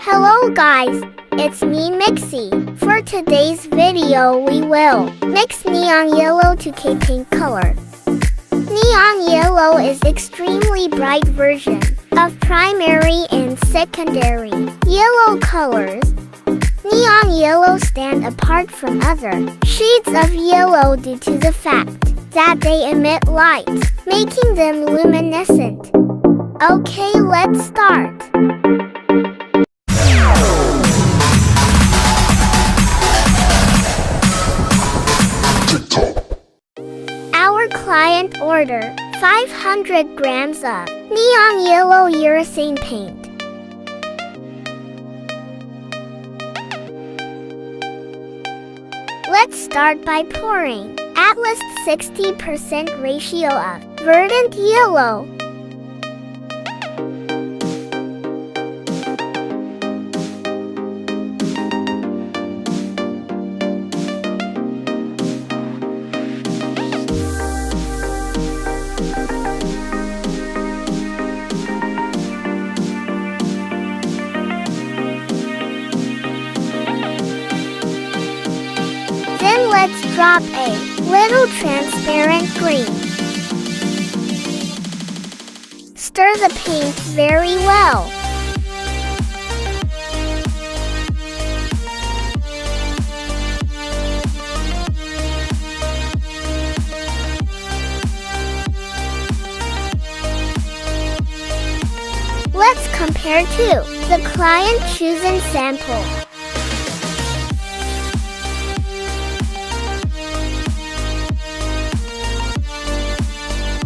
Hello guys, it's me Mixie. For today's video we will mix neon yellow to carpaint color. Neon yellow is extremely bright version of primary and secondary yellow colors. Neon yellow stand apart from other shades of yellow due to the fact that they emit light, making them luminescent. Okay, let's start. Our client order 500 grams of neon yellow urethane paint. Let's start by pouring at least 60% ratio of verdant yellow. Then let's drop a little transparent green. Stir the paint very well. Let's compare to the client chosen sample.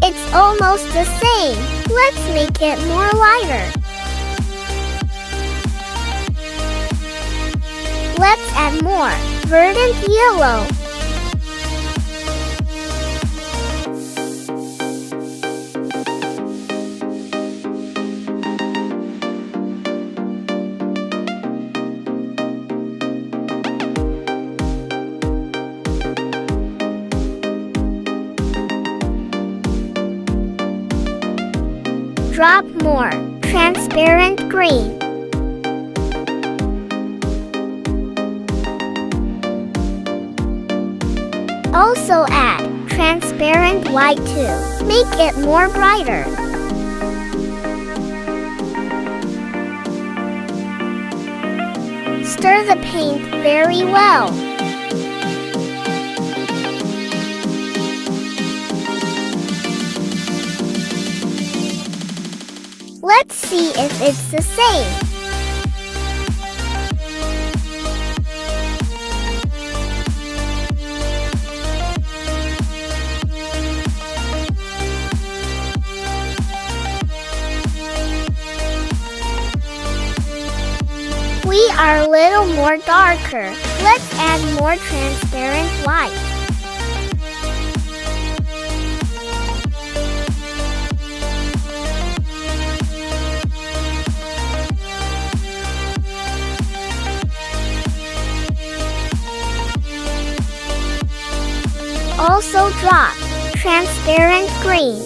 It's almost the same. Let's make it more lighter. Let's add more verdant yellow. Drop more transparent green. Also add transparent white to make it more brighter. Stir the paint very well. Let's see if it's the same. We are a little more darker. Let's add more transparent white. Also drop transparent green.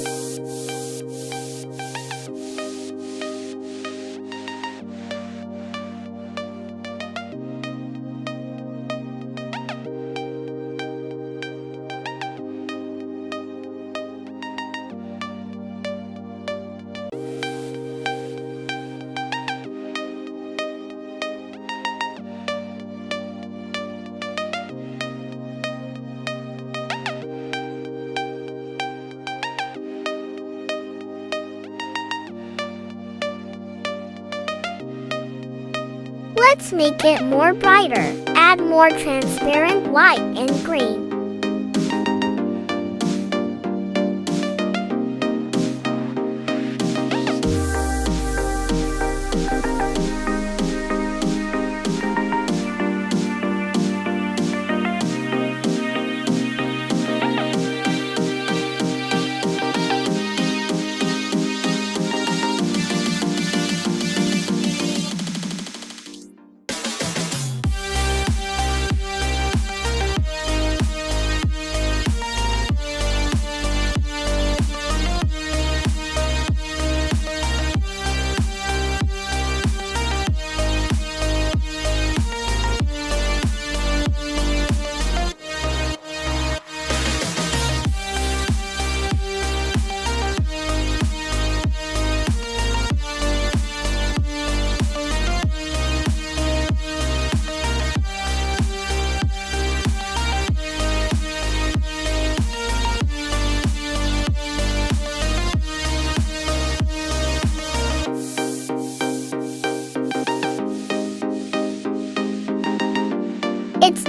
Let's make it more brighter. Add more transparent white and green.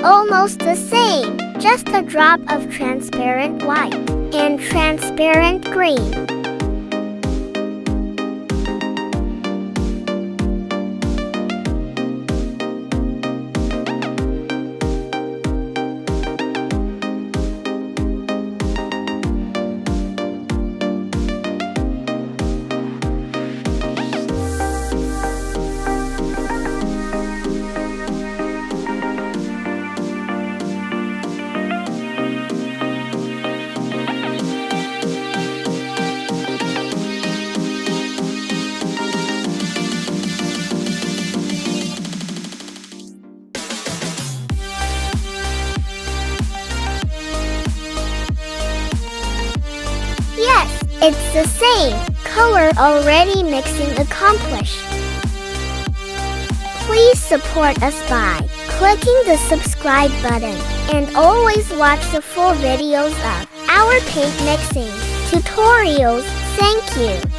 almost the same, just a drop of transparent white and transparent green. Yes, it's the same color already. Mixing accomplished. Please support us by clicking the subscribe button and always watch the full videos of our paint mixing tutorials. Thank you.